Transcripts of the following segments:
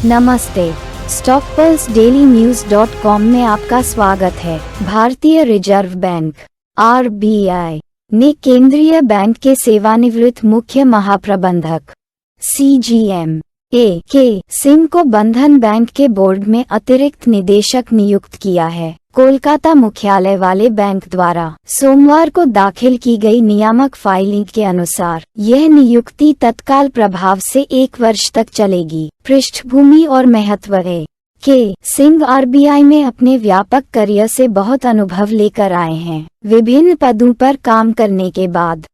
नमस्ते। stockpulseDailyNews.com में आपका स्वागत है। भारतीय रिजर्व बैंक (RBI) ने केंद्रीय बैंक के सेवानिवृत्त मुख्य महाप्रबंधक CGM A.K. सिंह को बंधन बैंक के बोर्ड में अतिरिक्त निदेशक नियुक्त किया है। कोलकाता मुख्यालय वाले बैंक द्वारा सोमवार को दाखिल की गई नियामक फाइलिंग के अनुसार यह नियुक्ति तत्काल प्रभाव से 1 वर्ष तक चलेगी। पृष्ठभूमि और महत्व है के सिंह RBI में अपने व्यापक करियर से बहुत अनुभव लेकर आए हैं। विभिन्न पदों पर काम करने के बाद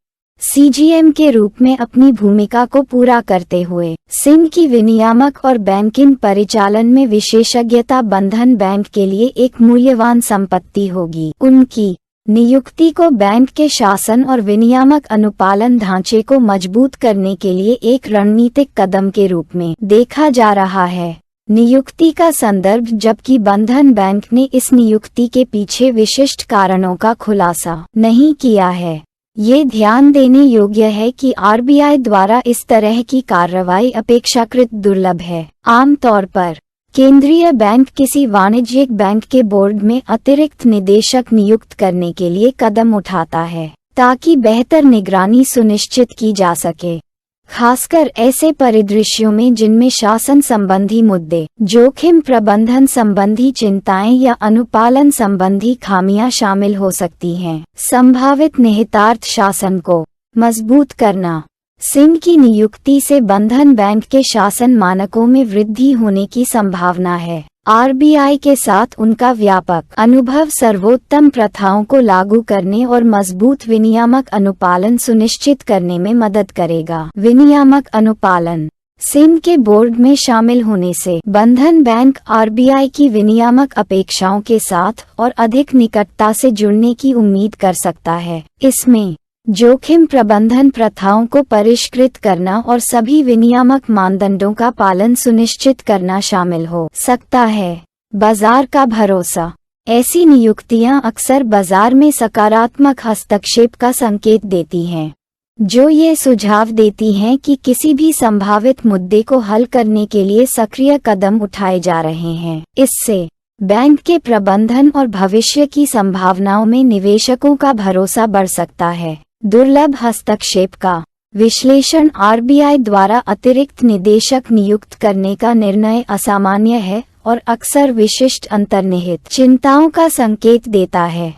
CGM के रूप में अपनी भूमिका को पूरा करते हुए सिंह की विनियामक और बैंकिंग परिचालन में विशेषज्ञता बंधन बैंक के लिए एक मूल्यवान संपत्ति होगी। उनकी नियुक्ति को बैंक के शासन और विनियामक अनुपालन ढांचे को मजबूत करने के लिए एक रणनीतिक कदम के रूप में देखा जा रहा है। नियुक्ति का संदर्भ जबकि बंधन बैंक ने इस नियुक्ति के पीछे विशिष्ट कारणों का खुलासा नहीं किया है। ये ध्यान देने योग्य है कि RBI द्वारा इस तरह की कार्रवाई अपेक्षाकृत दुर्लभ है। आमतौर पर केंद्रीय बैंक किसी वाणिज्यिक बैंक के बोर्ड में अतिरिक्त निदेशक नियुक्त करने के लिए कदम उठाता है ताकि बेहतर निगरानी सुनिश्चित की जा सके, खासकर ऐसे परिदृश्यों में जिनमें शासन संबंधी मुद्दे, जोखिम प्रबंधन संबंधी चिंताएं या अनुपालन संबंधी खामियां शामिल हो सकती हैं। संभावित निहितार्थ शासन को मजबूत करना। सिंह की नियुक्ति से बंधन बैंक के शासन मानकों में वृद्धि होने की संभावना है। RBI के साथ उनका व्यापक अनुभव सर्वोत्तम प्रथाओं को लागू करने और मजबूत विनियामक अनुपालन सुनिश्चित करने में मदद करेगा। विनियामक अनुपालन। सिंह के बोर्ड में शामिल होने से बंधन बैंक RBI की विनियामक अपेक्षाओं के साथ और अधिक निकटता से जुड़ने की उम्मीद कर सकता है। इसमें जोखिम प्रबंधन प्रथाओं को परिष्कृत करना और सभी विनियामक मानदंडों का पालन सुनिश्चित करना शामिल हो सकता है। बाजार का भरोसा। ऐसी नियुक्तियां अक्सर बाजार में सकारात्मक हस्तक्षेप का संकेत देती हैं, जो ये सुझाव देती हैं कि किसी भी संभावित मुद्दे को हल करने के लिए सक्रिय कदम उठाए जा रहे हैं। इससे बैंक के प्रबंधन और भविष्य की संभावनाओं में निवेशकों का भरोसा बढ़ सकता है। दुर्लभ हस्तक्षेप का विश्लेषण। RBI द्वारा अतिरिक्त निदेशक नियुक्त करने का निर्णय असामान्य है और अक्सर विशिष्ट अंतर्निहित चिंताओं का संकेत देता है।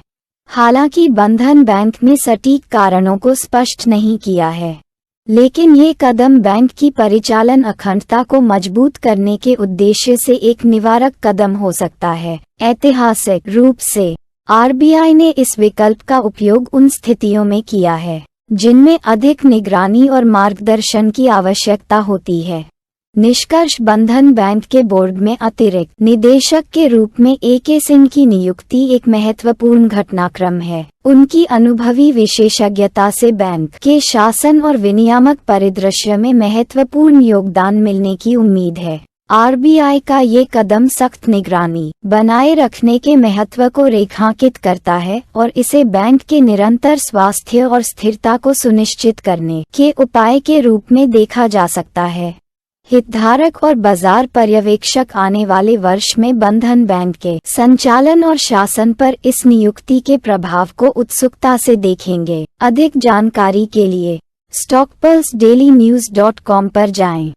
हालांकि बंधन बैंक ने सटीक कारणों को स्पष्ट नहीं किया है, लेकिन ये कदम बैंक की परिचालन अखंडता को मजबूत करने के उद्देश्य से एक निवारक कदम हो सकता है। ऐतिहासिक रूप से RBI ने इस विकल्प का उपयोग उन स्थितियों में किया है जिनमें अधिक निगरानी और मार्गदर्शन की आवश्यकता होती है। निष्कर्ष। बंधन बैंक के बोर्ड में अतिरिक्त निदेशक के रूप में A.K. सिंह की नियुक्ति एक महत्वपूर्ण घटनाक्रम है। उनकी अनुभवी विशेषज्ञता से बैंक के शासन और विनियामक परिदृश्य में महत्वपूर्ण योगदान मिलने की उम्मीद है। RBI का ये कदम सख्त निगरानी बनाए रखने के महत्व को रेखांकित करता है और इसे बैंक के निरंतर स्वास्थ्य और स्थिरता को सुनिश्चित करने के उपाय के रूप में देखा जा सकता है। हितधारक और बाजार पर्यवेक्षक आने वाले वर्ष में बंधन बैंक के संचालन और शासन पर इस नियुक्ति के प्रभाव को उत्सुकता से देखेंगे। अधिक जानकारी के लिए stockpulseDailyNews.com पर जाएं।